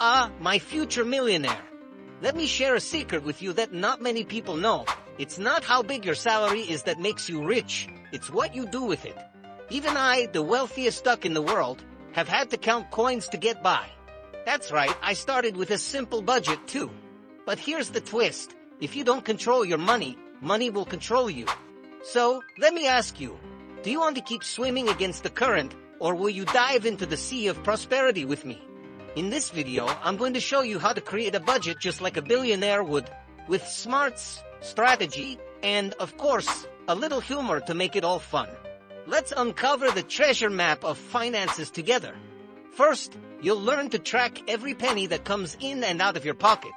My future millionaire. Let me share a secret with you that not many people know. It's not how big your salary is that makes you rich, it's what you do with it. Even I, the wealthiest duck in the world, have had to count coins to get by. That's right, I started with a simple budget too. But here's the twist. If you don't control your money, money will control you. So, let me ask you, do you want to keep swimming against the current, or will you dive into the sea of prosperity with me? In this video, I'm going to show you how to create a budget just like a billionaire would, with smarts, strategy, and, of course, a little humor to make it all fun. Let's uncover the treasure map of finances together. First, you'll learn to track every penny that comes in and out of your pocket.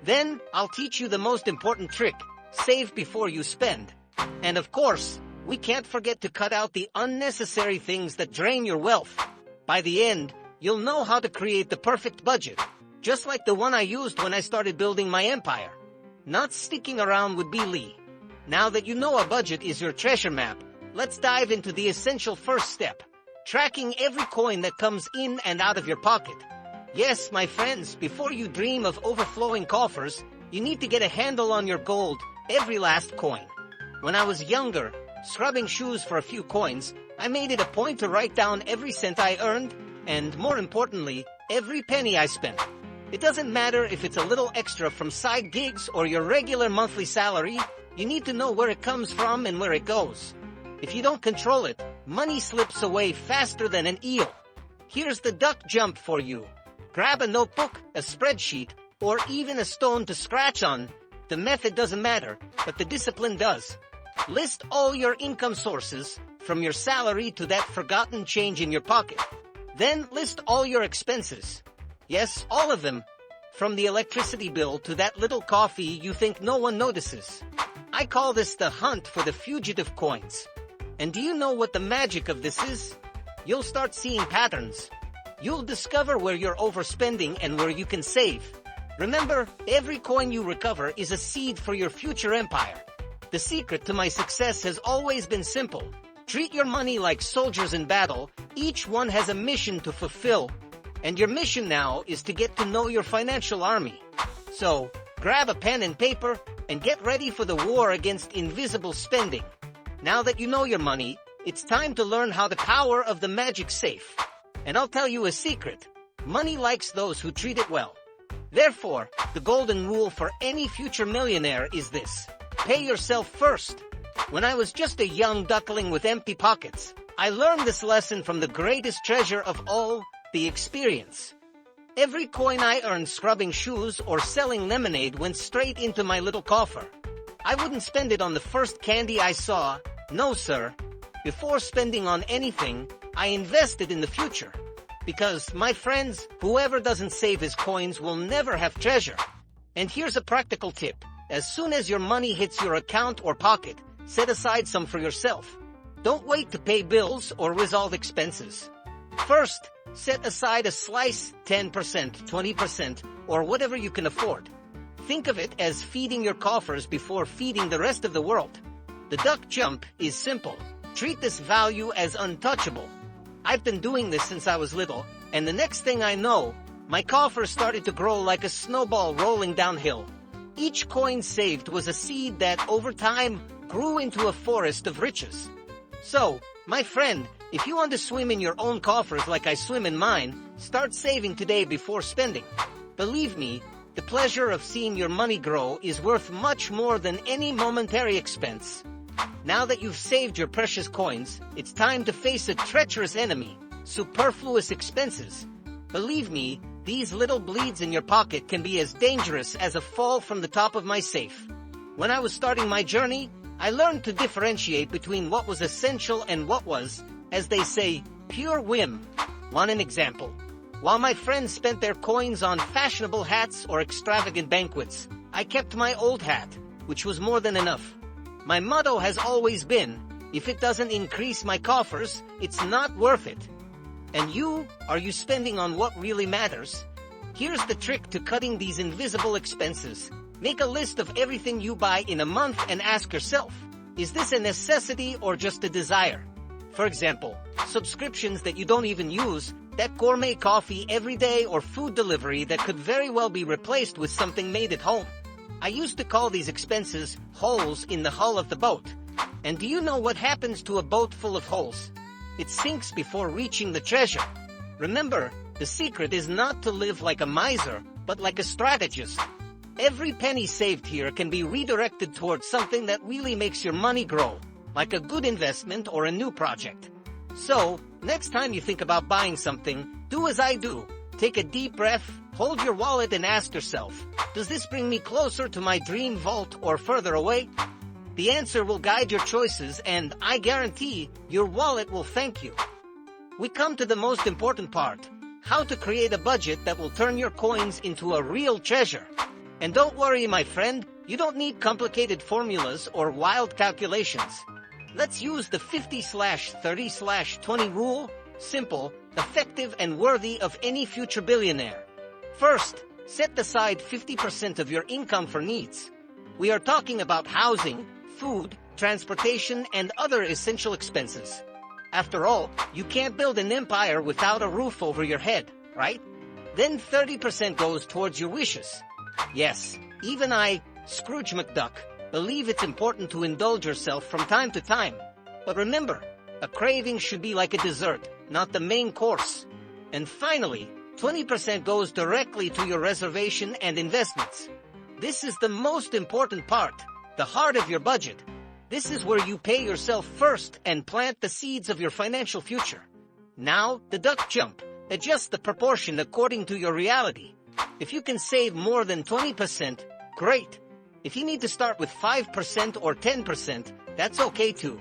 Then, I'll teach you the most important trick, save before you spend. And of course, we can't forget to cut out the unnecessary things that drain your wealth. By the end, you'll know how to create the perfect budget, just like the one I used when I started building my empire. Not sticking around with Lee. Now that you know a budget is your treasure map, let's dive into the essential first step, tracking every coin that comes in and out of your pocket. Yes, my friends, before you dream of overflowing coffers, you need to get a handle on your gold, every last coin. When I was younger, scrubbing shoes for a few coins, I made it a point to write down every cent I earned, and more importantly, every penny I spent. It doesn't matter if it's a little extra from side gigs or your regular monthly salary, you need to know where it comes from and where it goes. If you don't control it, money slips away faster than an eel. Here's the duck jump for you. Grab a notebook, a spreadsheet, or even a stone to scratch on. The method doesn't matter, but the discipline does. List all your income sources, from your salary to that forgotten change in your pocket. Then list all your expenses. Yes, all of them. From the electricity bill to that little coffee you think no one notices. I call this the hunt for the fugitive coins. And do you know what the magic of this is? You'll start seeing patterns. You'll discover where you're overspending and where you can save. Remember, every coin you recover is a seed for your future empire. The secret to my success has always been simple. Treat your money like soldiers in battle. Each one has a mission to fulfill. And your mission now is to get to know your financial army. So, grab a pen and paper and get ready for the war against invisible spending. Now that you know your money, it's time to learn how the power of the magic safe. And I'll tell you a secret. Money likes those who treat it well. Therefore, the golden rule for any future millionaire is this. Pay yourself first. When I was just a young duckling with empty pockets, I learned this lesson from the greatest treasure of all, the experience. Every coin I earned scrubbing shoes or selling lemonade went straight into my little coffer. I wouldn't spend it on the first candy I saw. No, sir. Before spending on anything, I invested in the future. Because, my friends, whoever doesn't save his coins will never have treasure. And here's a practical tip. As soon as your money hits your account or pocket, set aside some for yourself. Don't wait to pay bills or resolve expenses. First, set aside a slice, 10%, 20%, or whatever you can afford. Think of it as feeding your coffers before feeding the rest of the world. The duck jump is simple. Treat this value as untouchable. I've been doing this since I was little, and the next thing I know, my coffers started to grow like a snowball rolling downhill. Each coin saved was a seed that, over time, grew into a forest of riches. So, my friend, if you want to swim in your own coffers like I swim in mine, start saving today before spending. Believe me, the pleasure of seeing your money grow is worth much more than any momentary expense. Now that you've saved your precious coins, it's time to face a treacherous enemy, superfluous expenses. Believe me, these little bleeds in your pocket can be as dangerous as a fall from the top of my safe. When I was starting my journey, I learned to differentiate between what was essential and what was, as they say, pure whim. Want an example? While my friends spent their coins on fashionable hats or extravagant banquets, I kept my old hat, which was more than enough. My motto has always been, if it doesn't increase my coffers, it's not worth it. And you, are you spending on what really matters? Here's the trick to cutting these invisible expenses. Make a list of everything you buy in a month and ask yourself, is this a necessity or just a desire? For example, subscriptions that you don't even use, That gourmet coffee every day or food delivery that could very well be replaced with something made at home. I used to call these expenses holes in the hull of the boat. And do you know what happens to a boat full of holes? It sinks before reaching the treasure. Remember, the secret is not to live like a miser, but like a strategist. Every penny saved here can be redirected towards something that really makes your money grow, like a good investment or a new project. So, next time you think about buying something, do as I do. Take a deep breath, hold your wallet and ask yourself, does this bring me closer to my dream vault or further away? The answer will guide your choices, and I guarantee your wallet will thank you. We come to the most important part, how to create a budget that will turn your coins into a real treasure. And don't worry, my friend, you don't need complicated formulas or wild calculations. Let's use the 50/30/20 rule, simple, effective, and worthy of any future billionaire. First, set aside 50% of your income for needs. We are talking about housing, food, transportation, and other essential expenses. After all, you can't build an empire without a roof over your head, right? Then 30% goes towards your wishes. Yes, even I, Scrooge McDuck, believe it's important to indulge yourself from time to time. But remember, a craving should be like a dessert, not the main course. And finally, 20% goes directly to your reservation and investments. This is the most important part, the heart of your budget. This is where you pay yourself first and plant the seeds of your financial future. Now, the duck jump. Adjust the proportion according to your reality. If you can save more than 20%, great. If you need to start with 5% or 10%, that's okay too.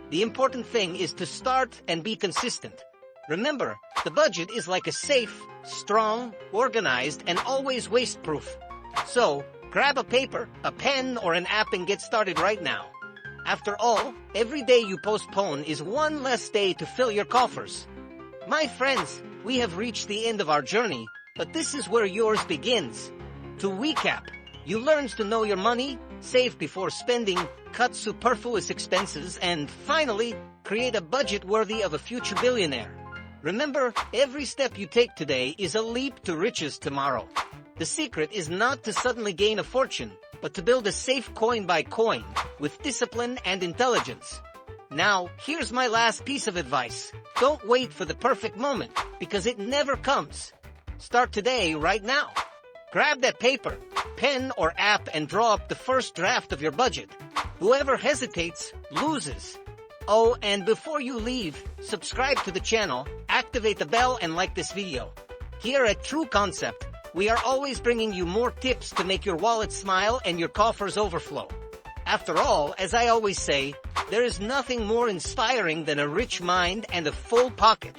The important thing is to start and be consistent. Remember, the budget is like a safe, strong, organized, and always waste-proof. So, grab a paper, a pen, or an app and get started right now. After all, every day you postpone is one less day to fill your coffers. My friends, we have reached the end of our journey, but this is where yours begins. To recap, you learned to know your money, save before spending, cut superfluous expenses, and finally, create a budget worthy of a future billionaire. Remember, every step you take today is a leap to riches tomorrow. The secret is not to suddenly gain a fortune, but to build a safe coin by coin, with discipline and intelligence. Now, here's my last piece of advice. Don't wait for the perfect moment, because it never comes. Start today, right now. Grab that paper, pen, or app and draw up the first draft of your budget. Whoever hesitates, loses. Oh, and before you leave, subscribe to the channel, activate the bell, and like this video. Here at True Concept, we are always bringing you more tips to make your wallet smile and your coffers overflow. After all, as I always say, there is nothing more inspiring than a rich mind and a full pocket.